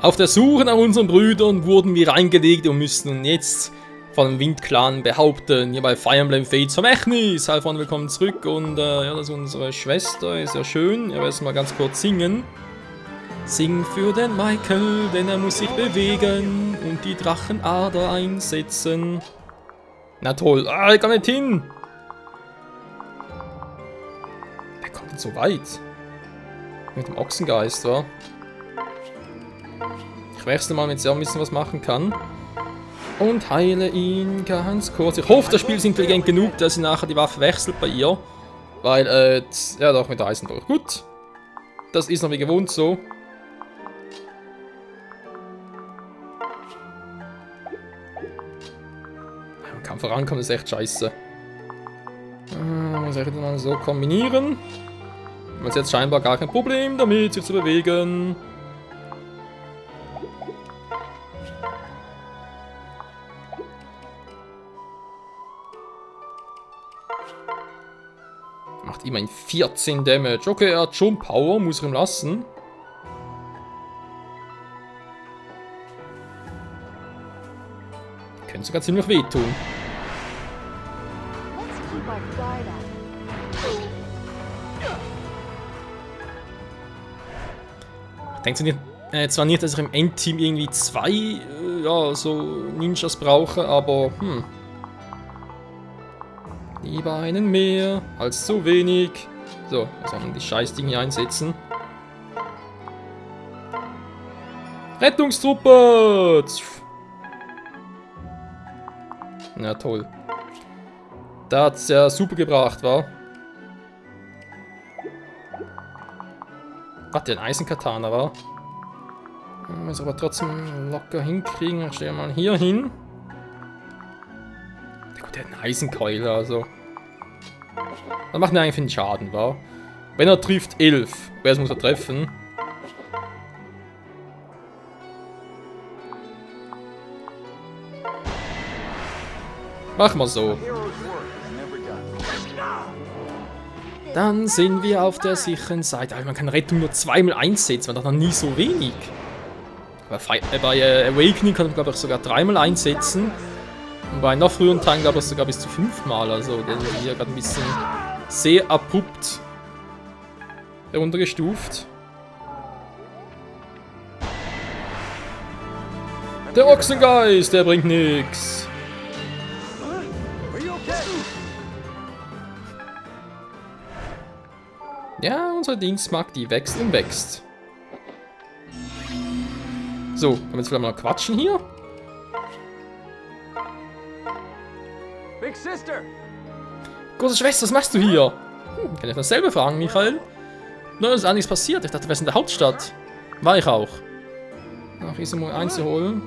Auf der Suche nach unseren Brüdern wurden wir reingelegt und müssen nun jetzt von dem Windclan behaupten. Hier bei Fire Emblem Fates Vermächtnis. Hallo Freunde, willkommen zurück. Und ja, das ist unsere Schwester. Ist ja schön. Ich werde jetzt mal ganz kurz singen. Sing für den Michael, denn er muss sich bewegen und die Drachenader einsetzen. Na toll. Ah, ich kann nicht hin. Wer kommt denn so weit? Mit dem Ochsengeist, wa? Ich wechsle mal, damit ich auch ein bisschen was machen kann. Und heile ihn ganz kurz. Ich hoffe, das Spiel ist intelligent genug, dass sie nachher die Waffe wechselt bei ihr. Weil, ja doch, mit der Eisen durch. Gut. Das ist noch wie gewohnt so. Man kann vorankommen, das ist echt scheiße. Muss ich dann so kombinieren. Man hat jetzt scheinbar gar kein Problem damit, sich zu bewegen. Macht immerhin 14 Damage. Okay, er hat schon Power, muss ich ihm lassen. Könnte sogar ziemlich wehtun. Denkst du nicht, zwar nicht, dass ich im Endteam irgendwie zwei, ja, so Ninjas brauche, aber, lieber einen mehr als zu wenig. So, jetzt haben wir die Scheißdinge hier einsetzen. Rettungstruppe! Na toll. Da hat's ja super gebracht, wa? Warte, ein Eisenkatana, wa? Muss aber trotzdem locker hinkriegen. Ich stelle mal hier hin. Gut, der hat einen Eisenkeule, also. Was macht er eigentlich für einen Schaden, wa? Wenn er trifft, 11. Wer muss er treffen? Mach mal so. Dann sind wir auf der sicheren Seite. Aber man kann Rettung nur zweimal einsetzen, man hat noch nie so wenig. Bei Awakening kann man, glaube ich, sogar dreimal einsetzen. Und bei noch früheren Tagen, glaube ich, sogar bis zu 5-mal. Also, der ist hier gerade ein bisschen sehr abrupt heruntergestuft. Der Ochsengeist, der bringt nix. Ja, unsere Dienstmagd, die wächst und wächst. So, können wir jetzt vielleicht mal quatschen hier? Big Sister! Große Schwester, was machst du hier? Kann ich dasselbe fragen, Michael? Nein, ist nichts passiert. Ich dachte, wir sind in der Hauptstadt. War ich auch. Nach Izumo einzuholen.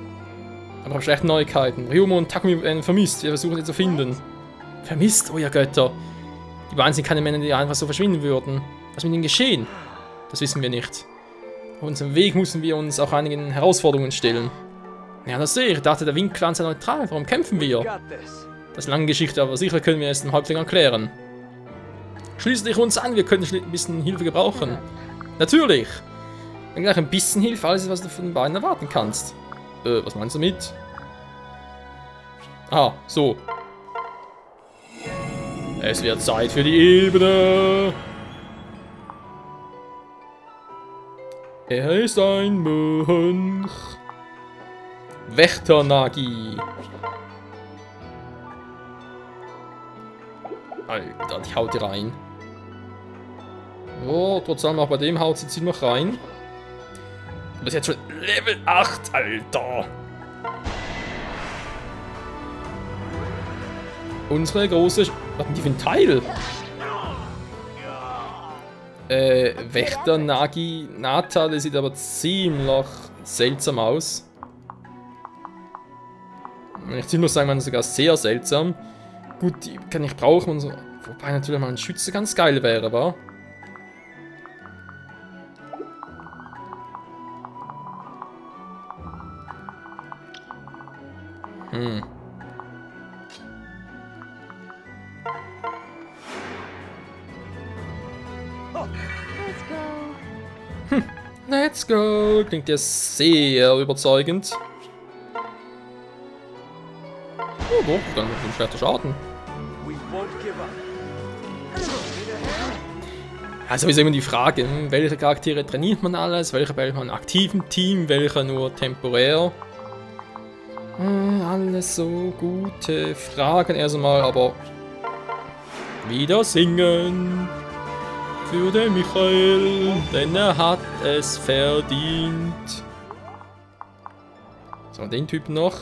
Aber ich habe schlechte Neuigkeiten. Ryumo und Takumi werden vermisst. Wir versuchen sie zu finden. Vermisst? Oh ja, Götter. Die beiden sind keine Männer, die einfach so verschwinden würden. Was mit ihnen geschehen? Das wissen wir nicht. Auf unserem Weg müssen wir uns auch einigen Herausforderungen stellen. Ja, das sehe ich. Ich dachte, der Windclan sei neutral. Warum kämpfen wir? Das ist eine lange Geschichte, aber sicher können wir es dem Häuptling erklären. Schließe dich uns an, wir können ein bisschen Hilfe gebrauchen. Natürlich. Wenn gleich ein bisschen Hilfe, alles ist, was du von den beiden erwarten kannst. Was meinst du damit? Ah, so. Es wird Zeit für die Ebene. Er ist ein Mönch. Wächter-Nagi. Alter, die haut rein. Oh, trotz allem auch bei dem haut sie ziemlich rein. Du bist jetzt schon Level 8, Alter. Unsere große... Was sind die für ein Teil? Wächter Nagi Nata, der sieht aber ziemlich seltsam aus. Ich muss sagen, man ist sogar sehr seltsam. Gut, die kann ich brauchen und so. Wobei natürlich mal ein Schütze ganz geil wäre, wa? Let's go! Klingt ja sehr überzeugend. Oh, doch, dann ein schwerer Schaden. We won't give up. Also ist immer die Frage, welche Charaktere trainiert man alles, welche behält man im aktiven Team, welche nur temporär. Alles so gute Fragen erstmal, aber wieder singen für den Michael, denn er hat es verdient. So, den Typen noch.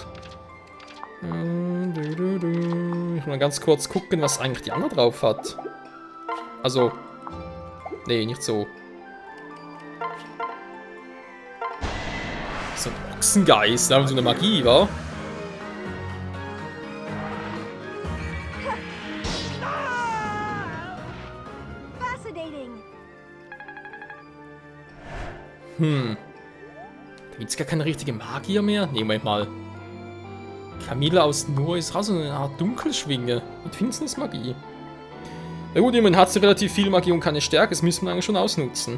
Ich will mal ganz kurz gucken, was eigentlich die andere drauf hat. Also, nee, nicht so. So ein Ochsengeist, da haben wir so eine Magie, wa? Da gibt's gar keine richtige Magier mehr. Nee, Moment mal. Camilla aus Nur ist auch so eine Art Dunkelschwinge mit Finsternismagie. Na gut, immerhin hat sie relativ viel Magie und keine Stärke, das müssen wir eigentlich schon ausnutzen.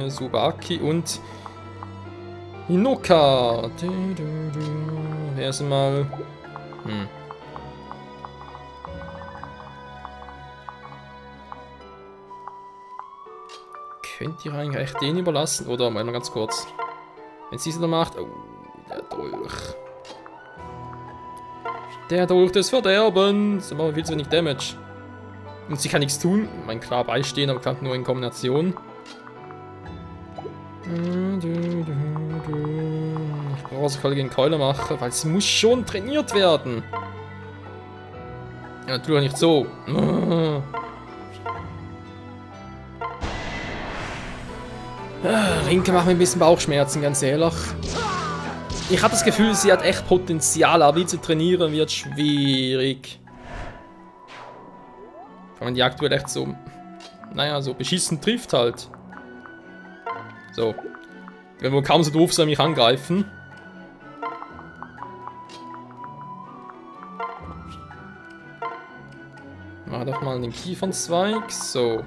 Subaki und Hinoka. Erstmal. Könnt ihr eigentlich echt den überlassen? Oder mal ganz kurz. Wenn sie es da macht. Oh, der Dolch. Der Dolch des Verderbens. Da machen wir viel zu wenig Damage. Und sie kann nichts tun. Mein klar beistehen, aber kann nur in Kombination. Ich brauche sie voll gegen Keule machen, weil sie muss schon trainiert werden. Ja, natürlich nicht so. Rinke macht mir ein bisschen Bauchschmerzen, ganz ehrlich. Ich habe das Gefühl, sie hat echt Potenzial, aber die zu trainieren wird schwierig. Wenn man die aktuell echt so, naja, so beschissen trifft halt. So. Die werden wohl kaum so doof sein, mich angreifen. Mach doch mal einen Kiefernzweig. So.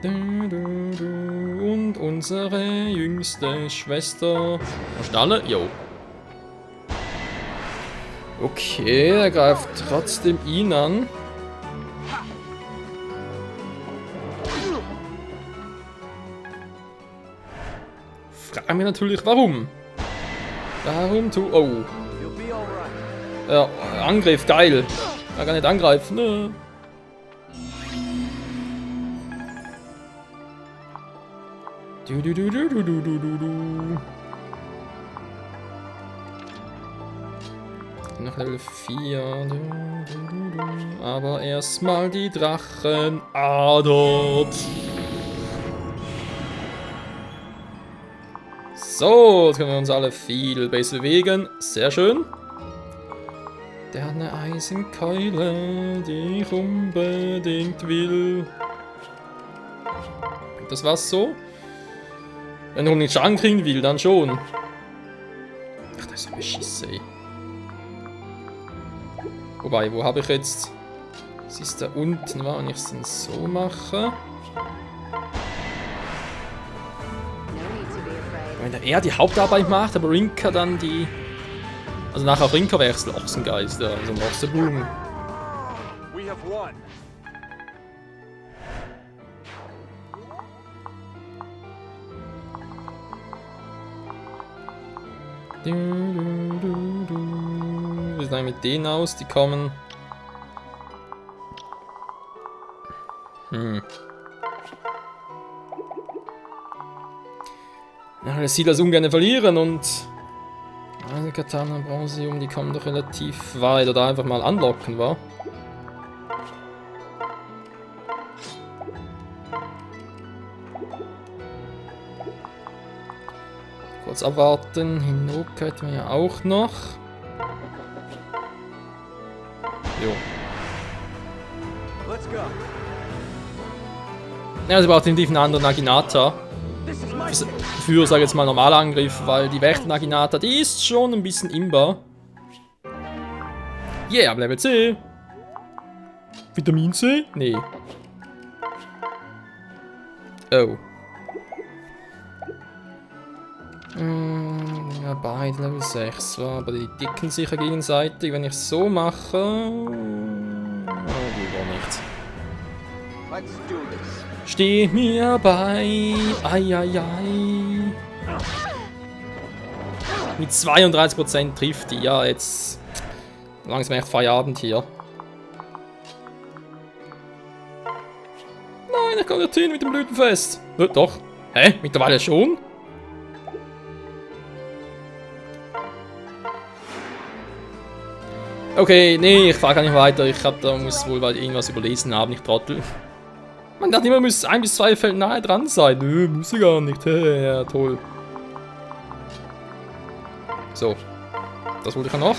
Und unsere jüngste Schwester. Stalle? Jo. Okay, er greift trotzdem ihn an. Frag mich natürlich, warum. Warum oh. Ja, Angriff, geil. Er kann nicht angreifen, ne? Noch Level 4. Aber erstmal die Drachenader. So, jetzt können wir uns alle viel besser bewegen. Sehr schön. Der hat eine Eisenkeule, die ich unbedingt will. Bringt das was so? Wenn er nicht Schaden kriegen will, dann schon. Ach, das ist ja beschissen, ey. Wobei, wo habe ich jetzt... Es ist da unten, wenn ich es dann so mache. Wenn er die Hauptarbeit macht, aber Rinka dann die... Also nachher auf Rinka wechselt, Ochsengeister, also ein Ochsenboom. We have won. Wie sieht es mit denen aus? Die kommen... Ja, das sieht das ungern verlieren und... Eine Katana Bronzeum, die kommen doch relativ weit. Oder einfach mal anlocken, wa? Kurz abwarten. Hinoka hätten wir ja auch noch. Jo. Let's go. Ja, sie braucht definitiv einen anderen Naginata. Für, sag ich jetzt mal, normaler Angriff, weil die Wächter Naginata, die ist schon ein bisschen imbar. Yeah, Level C. Vitamin C? Nee. Oh. Ja, beide Level 6. Aber die dicken sicher gegenseitig. Wenn ich es so mache. Oh, lieber nicht. Steh mir bei. Eieiei. Mit 32% trifft die. Ja, jetzt. Langsam echt Feierabend hier. Nein, ich kann nicht hin mit dem Blütenfest. Doch. Hä? Mittlerweile schon? Okay, nee, ich fahre gar nicht weiter. Da muss wohl irgendwas überlesen haben, ich Trottel. Man dachte immer, man müsste 1 bis 2 Felder nahe dran sein. Nö, muss ich gar nicht. Ja, toll. So. Das wollte ich ja noch.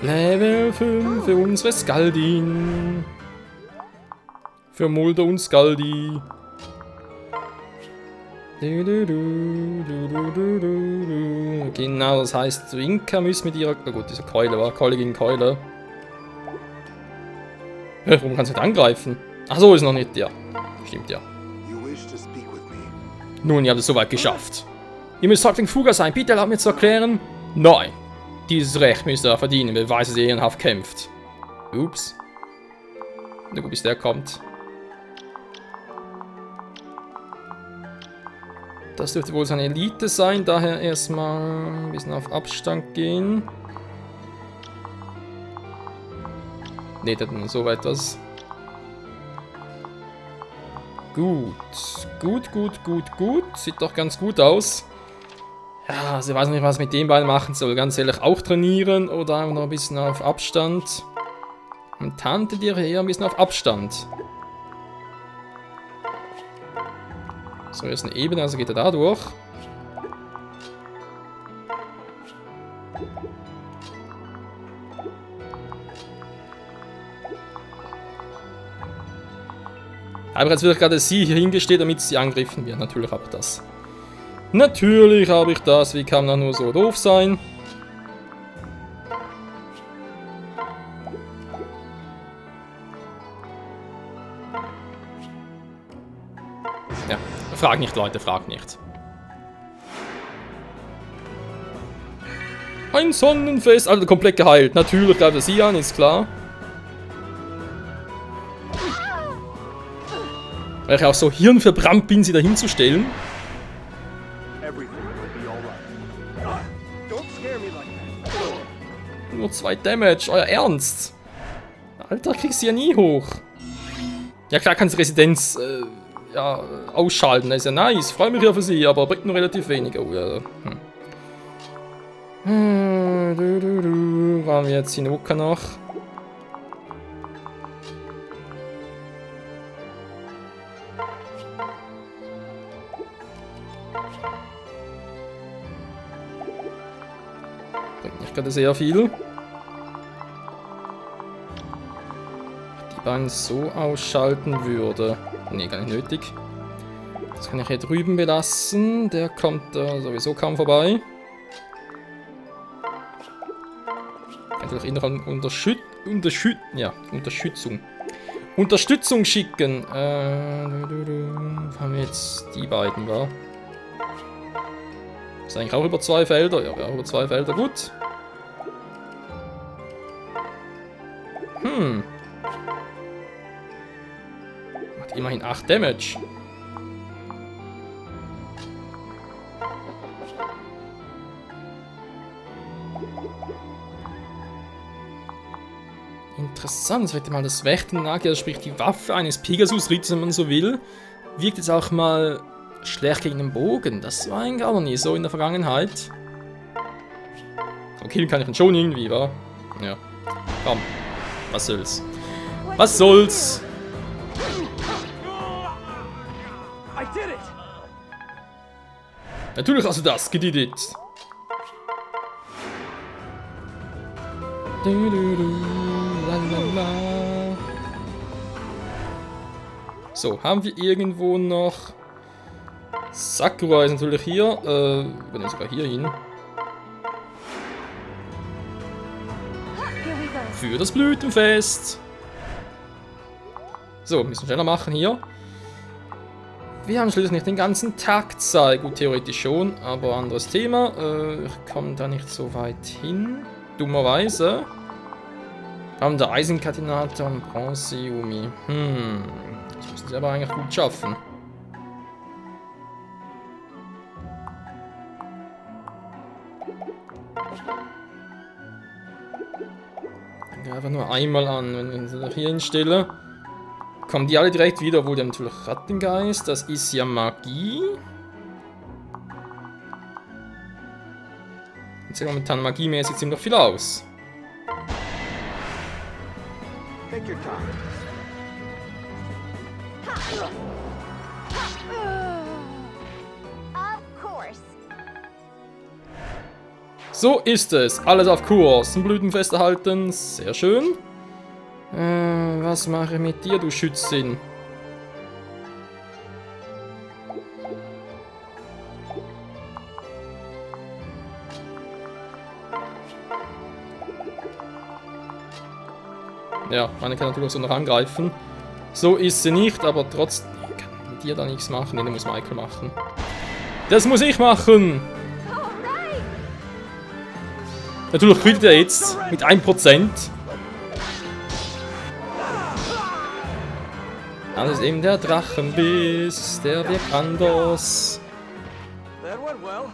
Level 5 für unsere Skaldin. Für Mulder und Skaldi. Genau, das heißt, Inka muss mit ihrer... Oh gut, diese Keule war. Keule gegen Keule. Warum kannst du nicht angreifen? Ach so, ist noch nicht, ja. Stimmt, ja. Nun, ihr habt es soweit geschafft. Ihr müsst Häuptling Fuga sein. Bitte erlaubt mir zu erklären. Nein. Dieses Recht müsst ihr verdienen, weil Weißes ehrenhaft kämpft. Ups. Na gut, bis der kommt. Das dürfte wohl seine Elite sein, daher erstmal ein bisschen auf Abstand gehen. Ne, das ist so etwas. Gut. Gut. Sieht doch ganz gut aus. Ja, also ich weiß nicht, was ich mit den beiden machen soll. Ganz ehrlich, auch trainieren oder einfach noch ein bisschen auf Abstand. Und Tante dir eher ein bisschen auf Abstand. So, hier ist eine Ebene, also geht er da durch. Aber jetzt wird gerade sie hier hingestellt, damit sie angegriffen wird. Natürlich habe ich das. Natürlich habe ich das. Wie kann man nur so doof sein? Ja, frag nicht, Leute, frag nicht. Ein Sonnenfest, also komplett geheilt. Natürlich greift er sie an, ist klar. Weil ich auch so hirnverbrannt bin, sie da hinzustellen. Nur 2 Damage, euer Ernst? Alter, kriegst du ja nie hoch. Ja klar kannst du Residenz ja, ausschalten, das ist ja nice. Freue mich ja für sie, aber bringt nur relativ wenig. Oh ja. Waren wir jetzt Hinoka noch? Bringt nicht gerade sehr viel. Die beiden so ausschalten würde. Ne, gar nicht nötig. Das kann ich hier drüben belassen. Der kommt da sowieso kaum vorbei. Kann ich noch Unterstützung schicken. Haben wir jetzt die beiden, wa? Ist eigentlich auch über 2 Felder. Ja, auch über 2 Felder, gut. Macht immerhin 8 Damage. Interessant, das wird mal das Wächternagier, sprich die Waffe eines Pegasus-Ritters, wenn man so will, wirkt jetzt auch mal schlecht gegen den Bogen. Das war eigentlich auch nie so in der Vergangenheit. Okay, kann ich ihn schon irgendwie, wa? Ja. Komm. Was soll's? Was soll's? Natürlich hast du das, gedidit. So, haben wir irgendwo noch... Sakura ist natürlich hier. Wir nehmen sogar hier hin. Für das Blütenfest. So, müssen wir schneller machen hier. Wir haben schließlich nicht den ganzen Tag Zeit. Gut, theoretisch schon, aber anderes Thema. Ich komme da nicht so weit hin. Dummerweise. Wir haben der Eisenkatenator und Bronze-Yumi. Das müssen sie aber eigentlich gut schaffen. Dann gehen wir einfach nur einmal an, wenn ich sie hier hinstelle. Kommen die alle direkt wieder, obwohl die haben natürlich Rattengeist. Das ist ja Magie. Jetzt sieht momentan magiemäßig ziemlich viel aus. Take your time. Of course. So ist es. Alles auf Kurs. Ein Blütenfest erhalten. Sehr schön. Was mache ich mit dir, du Schützin? Ja, meine kann natürlich so noch angreifen. So ist sie nicht, aber trotzdem kann ich mit dir da nichts machen. Nee, das muss Michael machen. Das muss ich machen! Natürlich kriegt er jetzt mit 1%. Das ist eben der Drachenbiss, der wirkt anders. That went well.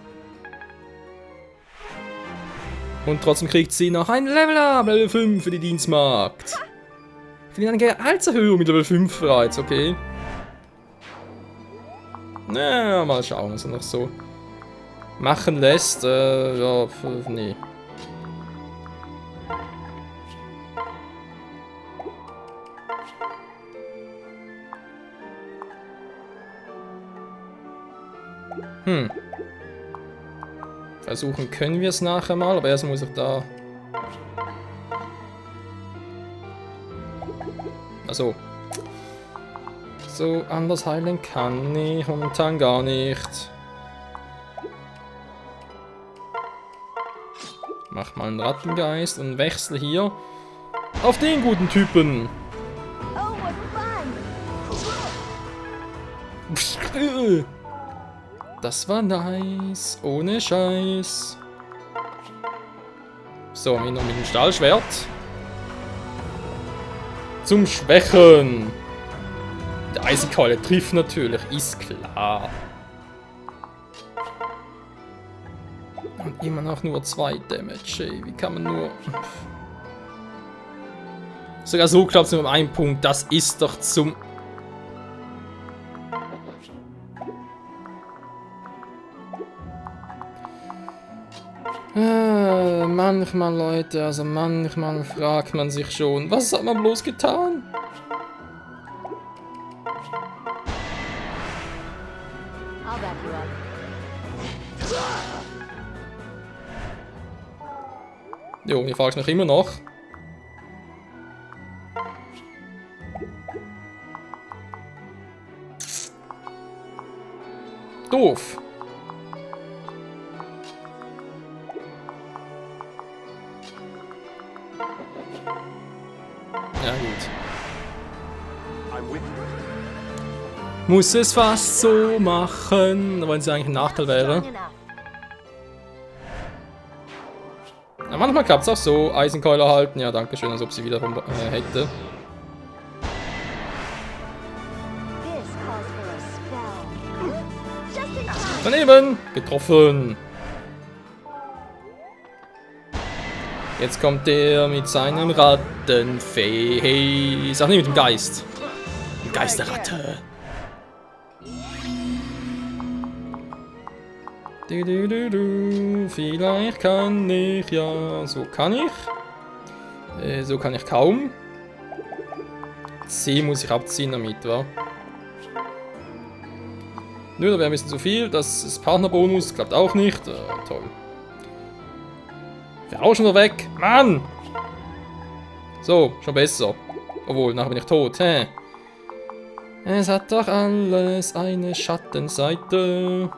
Und trotzdem kriegt sie noch ein Level Up, Level 5 für die Dienstmarkt. Ich finde eine Gehaltserhöhung mit Level 5 bereits, okay. Na, mal schauen, was er noch so machen lässt. Ja, nee. Versuchen können wir es nachher mal, aber erst muss ich da... Also. So, anders heilen kann ich momentan gar nicht. Mach mal einen Rattengeist und wechsle hier auf den guten Typen. Oh, what fun! Das war nice. Ohne Scheiß. So, hier noch mit dem Stahlschwert. Zum Schwächen. Der Eisenkeule trifft natürlich, ist klar. Und immer noch nur 2 Damage, ey. Wie kann man nur... Sogar so klappt es nur um 1 Punkt. Das ist doch zum... Manchmal, Leute, also manchmal fragt man sich schon, was hat man bloß getan? I'll back you up. Jo, ich frage noch immer noch. Doof. Ja, gut. I'm with you. Muss es fast so machen, wenn es eigentlich ein Nachteil wäre. Strong enough. Ja, manchmal klappt es auch so. Eisenkeule halten. Ja, danke schön, als ob sie wieder hätte. This calls for a spell. Just in time. Daneben! Getroffen! Jetzt kommt der mit seinem Rattenface. Ach nee, mit dem Geist. Mit Geist der Ratte. Vielleicht kann ich, ja, so kann ich. So kann ich kaum. C muss ich abziehen damit, wa? Nö, da wäre ein bisschen zu viel. Das ist Partnerbonus, klappt auch nicht. Toll. Wäre auch schon wieder weg. Mann! So, schon besser. Obwohl, nachher bin ich tot, hä? Es hat doch alles eine Schattenseite.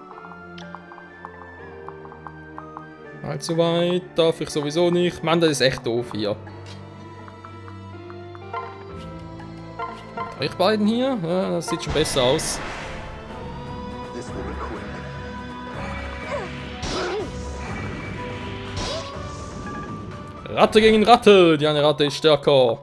Allzu weit darf ich sowieso nicht. Mann, das ist echt doof hier. Euch beiden hier? Ja, das sieht schon besser aus. This will be quick. Ratte gegen Ratte. Die eine Ratte ist stärker.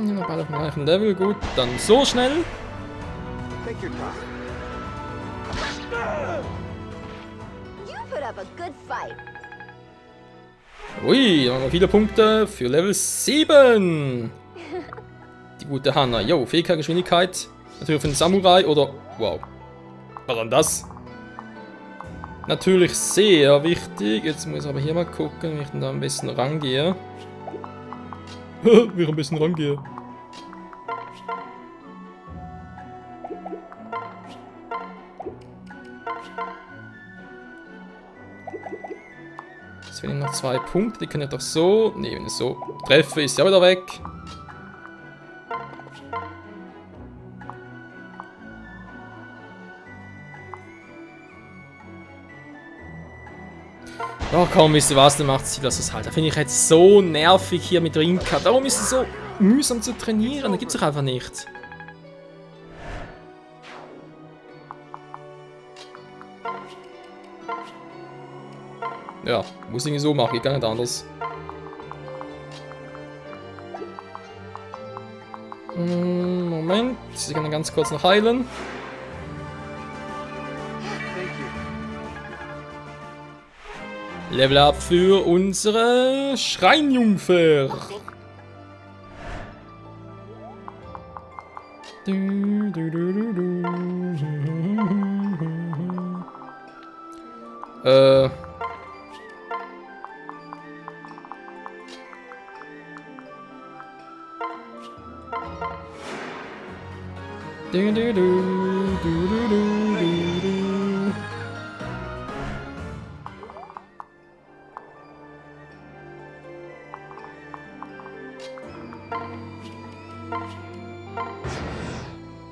Noch beide auf dem gleichen Level. Gut, dann so schnell. Take your time. You put up a good fight. Ui, da haben wir viele Punkte für Level 7. Die gute Hanna. Jo, Fähigkeit, Geschwindigkeit. Natürlich für den Samurai oder... Wow. Was dann das? Natürlich sehr wichtig. Jetzt muss ich aber hier mal gucken, wie ich denn da am besten rangehe. Wie ich am besten rangehe. Jetzt fehlen noch 2 Punkte, die können ja doch so... Ne, wenn ich so treffe, ist ja wieder weg. Oh komm, wisst ihr was, dann macht Silas das halt. Da finde ich jetzt so nervig hier mit Rinka. Darum ist es so mühsam zu trainieren, da gibt es doch einfach nicht. Ja, muss ich so machen, geht gar nicht anders. Moment, ich kann ganz kurz noch heilen. Thank you. Level up für unsere Schreinjungfer.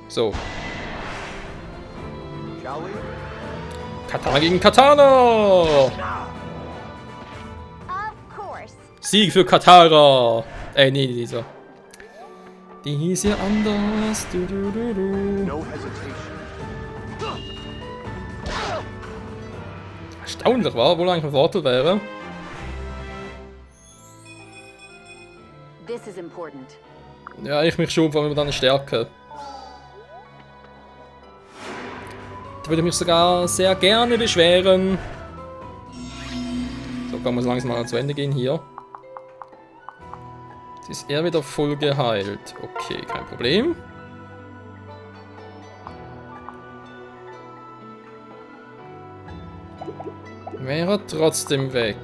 So. Shall we? Katana gegen Katana. Of course. Sieg für Katara. Nee, dieser. Die hieß ja anders. No hesitation. Erstaunlich, war, wohl eigentlich ein Vorteil wäre. This is important. Ja, ich mich schon, vor allem über deine Stärke. Da würde ich mich sogar sehr gerne beschweren. So, kann man so langsam mal zu Ende gehen hier. Jetzt ist er wieder voll geheilt. Okay, kein Problem. Wäre trotzdem weg.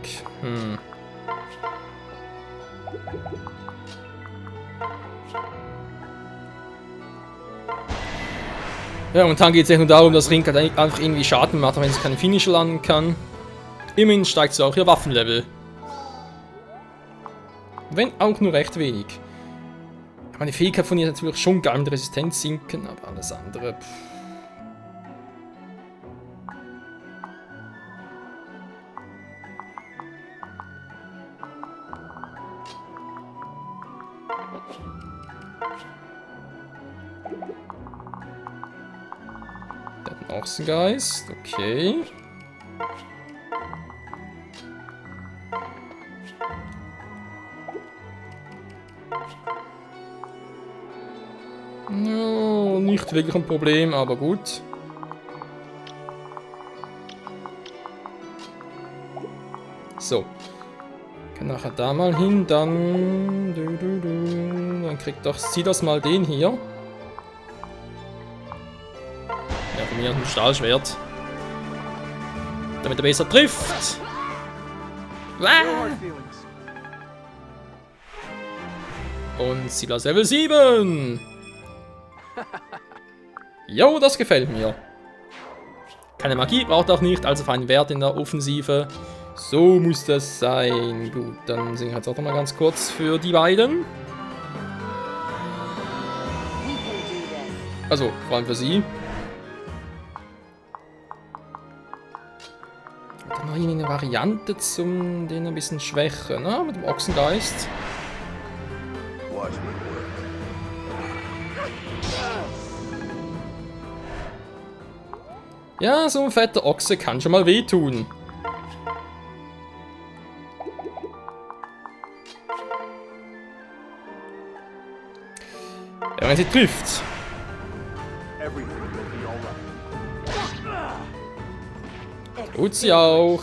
Ja, momentan geht es nur darum, dass Rinka einfach irgendwie Schaden macht, wenn es keinen Finisher landen kann. Immerhin steigt so auch ihr Waffenlevel. Wenn auch nur recht wenig. Meine Fähigkeit von ihr ist natürlich schon geil mit Resistenz sinken, aber alles andere. Der hat einen Ochsengeist, okay. No, nicht wirklich ein Problem, aber gut. So. Kann nachher da mal hin, dann... Dann kriegt doch sie das mal den hier. Ja, von mir ein Stahlschwert. Damit er besser trifft. No hard feelings. Und Silas Level 7. Jo, das gefällt mir. Keine Magie, braucht auch nicht, also fein Wert in der Offensive. So muss das sein. Gut, dann singe ich jetzt auch noch mal ganz kurz für die beiden. We can do this. Also, vor allem für sie. Dann noch irgendwie eine Variante zum den ein bisschen schwächen, ne? Mit dem Ochsengeist. Watch me work. Ja, so ein fetter Ochse kann schon mal wehtun. Ja, wenn sie trifft. Everything will be alright. Tut sie auch.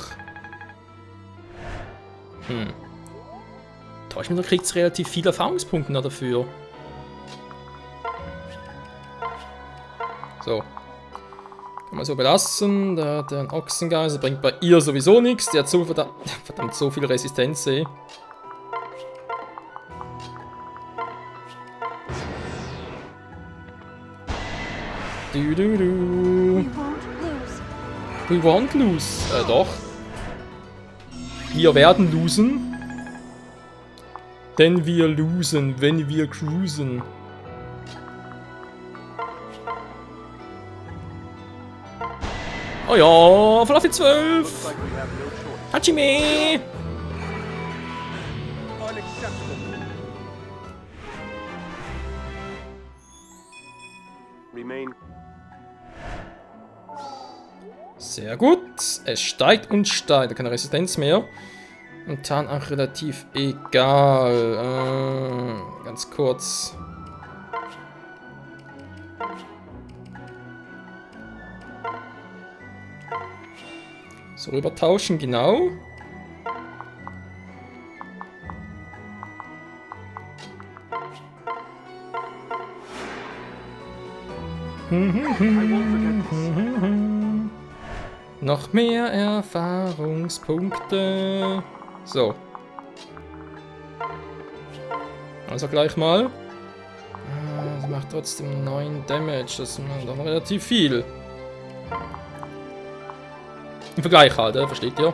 Täusch mich, da kriegt es relativ viele Erfahrungspunkte noch dafür. So. Kann man so belassen. Der hat einen Ochsengeist, der bringt bei ihr sowieso nichts. Die hat so verdammt so viel Resistenz, ey. Du, du, du. We won't lose. We won't lose. Doch. Wir werden losen. Denn wir losen, wenn wir cruisen. Oh ja, voll auf die 12. Looks like we have no choice. Hachime. Unacceptable. Remain. Sehr gut. Es steigt und steigt. Keine Resistenz mehr. Und dann auch relativ egal. Ganz kurz. So rüber tauschen, genau. I won't forget this. Noch mehr Erfahrungspunkte. So. Also gleich mal. Das macht trotzdem 9 Damage. Das ist doch noch relativ viel. Im Vergleich halt, versteht ihr?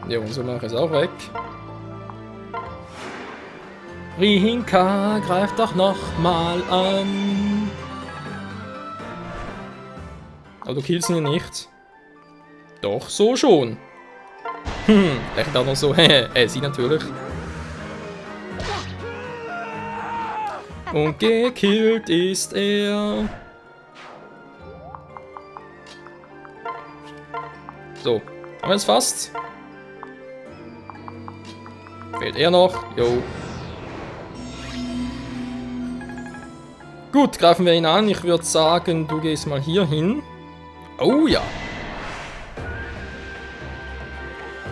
Jo, und so mache ich es auch weg. Rihinka, greift doch noch mal an. Aber du killst ihn nicht. Doch, so schon. Lächelt auch noch so. Sie natürlich. Und gekillt ist er. So, haben wir es fast. Fehlt er noch. Jo. Gut, greifen wir ihn an. Ich würde sagen, du gehst mal hier hin. Oh ja.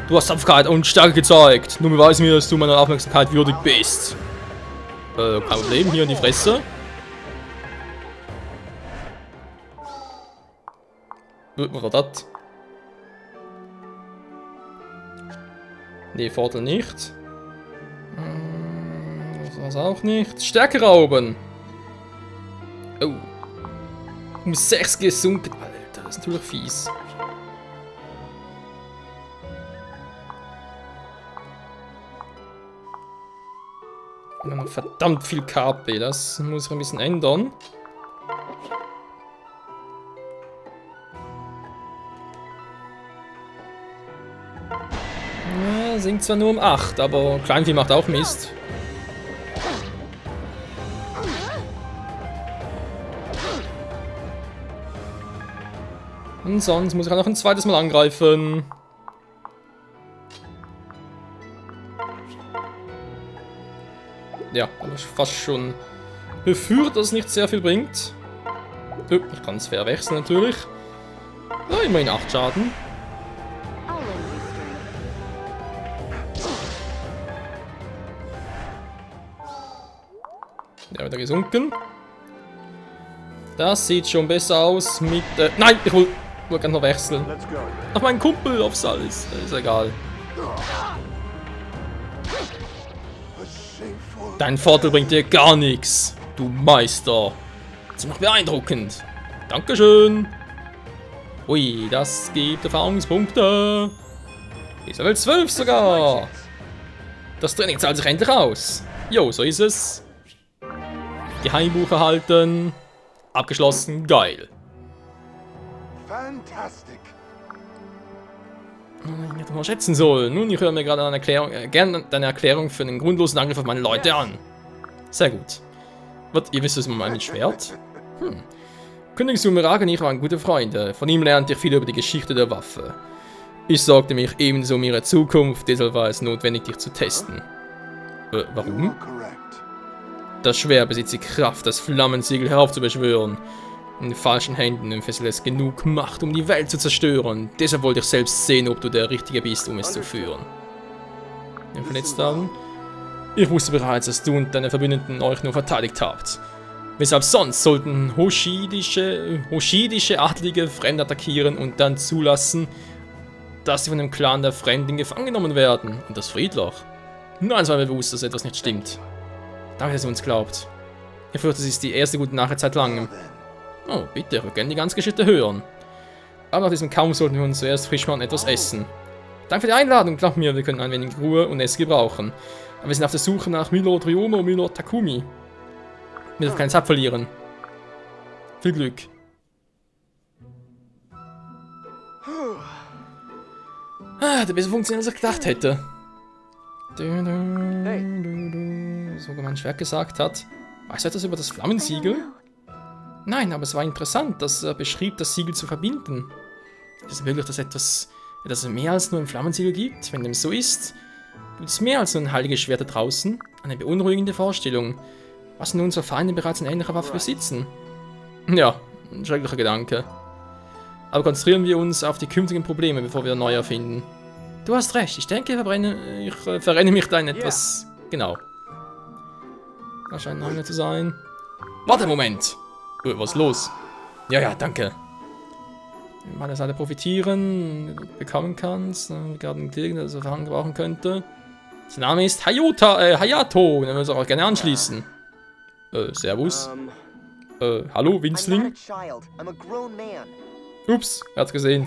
Du hast Tapferkeit und Stärke gezeigt. Nun beweis mir, dass du meiner Aufmerksamkeit würdig bist. Kein Problem, hier in die Fresse. Was war das? Nee, Vorteil nicht. Das war's auch nicht. Stärke rauben. Oh. Um 6 gesunken. Alter, das ist natürlich fies. Und noch verdammt viel KP. Das muss ich ein bisschen ändern. Ja, sinkt zwar nur um 8, aber Kleinvieh macht auch Mist. Und sonst muss ich auch noch ein zweites Mal angreifen. Ja, aber fast schon befürchtet, dass es nicht sehr viel bringt. Ich kann es fair wechseln natürlich. Ja, immerhin 8 Schaden. I'll lend you strength. Ja, wieder gesunken. Das sieht schon besser aus mit... nein, ich wollte gerne noch wechseln. Let's go. Auf meinen Kumpel, auf Salz. Ist egal. A shameful Dein Vorteil bringt dir gar nichts. du Meister. Ziemlich beeindruckend. Dankeschön. Ui, das gibt Erfahrungspunkte. Bis Level 12 sogar. Das Training zahlt sich endlich aus. Jo, so ist es. Geheimbuch erhalten. Abgeschlossen. Geil. Fantastic. Ich hätte mal schätzen sollen. Nun, ich höre mir gerade eine Erklärung, gerne deine Erklärung für einen grundlosen Angriff auf meine Leute an. Sehr gut. Was, ihr wisst es mit meinem Schwert? König Sumerag und ich waren gute Freunde. Von ihm lernte ich viel über die Geschichte der Waffe. Ich sorgte mich ebenso um ihre Zukunft, deshalb war es notwendig, dich zu testen. Warum? Das Schwert besitzt die Kraft, das Flammensiegel heraufzubeschwören. In den falschen Händen fesselt es genug Macht, um die Welt zu zerstören. Deshalb wollte ich selbst sehen, ob du der Richtige bist, um es zu führen. Den verletzt haben? Ich wusste bereits, dass du und deine Verbündeten euch nur verteidigt habt. Weshalb sonst sollten hoshidische Adlige Fremde attackieren und dann zulassen, dass sie von dem Clan der Fremden gefangen genommen werden? Und das Friedloch? Nur eins war mir bewusst, dass etwas nicht stimmt. Danke, dass ihr uns glaubt. Ich fürchte, es ist die erste gute Nachricht seit langem. Oh, bitte, wir können die ganze Geschichte hören. Aber nach diesem Kampf sollten wir uns zuerst frisch machen und etwas essen. Danke für die Einladung, glaub mir, wir können ein wenig Ruhe und Essen gebrauchen. Aber wir sind auf der Suche nach Milord Ryomo und Milord Takumi. Wir dürfen keine Zeit verlieren. Viel Glück. Der besser funktioniert, als ich gedacht hätte. So wie mein Schwert gesagt hat. Weißt du etwas über das Flammensiegel? Nein, aber es war interessant, dass er beschrieb, das Siegel zu verbinden. Ist es möglich, dass es mehr als nur ein Flammensiegel gibt? Wenn dem so ist, gibt es mehr als nur ein heiliges Schwert da draußen? Eine beunruhigende Vorstellung. Was nun unsere Feinde bereits eine ähnliche Waffe besitzen? Ja, ein schrecklicher Gedanke. Aber konzentrieren wir uns auf die künftigen Probleme, bevor wir neue erfinden. Du hast recht, ich denke, ich verrenne mich da in etwas... Genau. Das scheint eine zu sein. Warte einen Moment! Was ist los? Ja, danke. Von meiner Seite profitieren, du bekommen kannst, gerade einen Kollegen, der das Erfahrung gebrauchen könnte. Sein Name ist Hayato, den wir uns auch gerne anschließen. Servus. Hallo, Winzling. Ups, er hat's gesehen.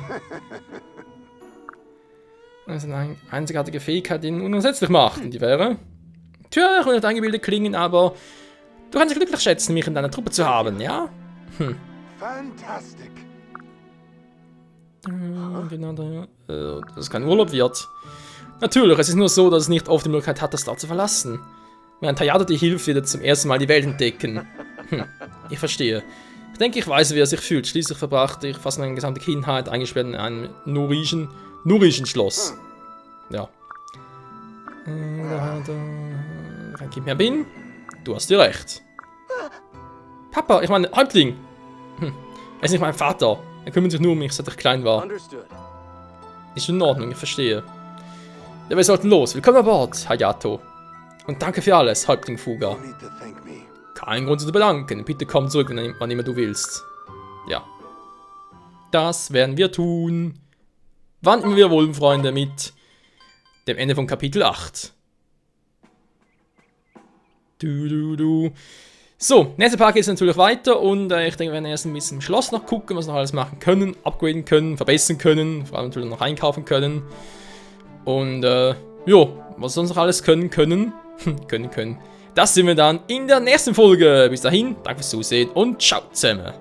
Das ist eine einzigartige Fähigkeit, die ihn unersetzlich macht. Und die wäre... Tja, ich will nicht eingebildet klingen, aber... Du kannst dich glücklich schätzen, mich in deiner Truppe zu haben, ja? Fantastic. Genau, dass es kein Urlaub wird. Natürlich, es ist nur so, dass es nicht oft die Möglichkeit hat, das Dorf zu verlassen. Während Hayato dir hilft, wird er zum ersten Mal die Welt entdecken. Ich verstehe. Ich denke, ich weiß, wie er sich fühlt. Schließlich verbrachte ich fast meine gesamte Kindheit eingesperrt in einem Norischen Schloss. Ja. Kein Kind mehr bin. Du hast dir recht. Papa, ich meine, Häuptling. Er ist nicht mein Vater. Er kümmert sich nur um mich, seit ich klein war. Ist schon in Ordnung, ich verstehe. Ja, wir sollten los. Willkommen an Bord, Hayato. Und danke für alles, Häuptling Fuga. No need to thank me. Kein Grund zu bedanken. Bitte komm zurück, wann immer du willst. Ja. Das werden wir tun. Wann immer wir wollen, Freunde, mit dem Ende von Kapitel 8. So, nächste Part geht es natürlich weiter und ich denke, wir werden erst ein bisschen im Schloss noch gucken, was wir noch alles machen können, upgraden können, verbessern können, vor allem natürlich noch einkaufen können. Und jo, was sonst noch alles können. Das sehen wir dann in der nächsten Folge. Bis dahin, danke fürs Zusehen und ciao zusammen.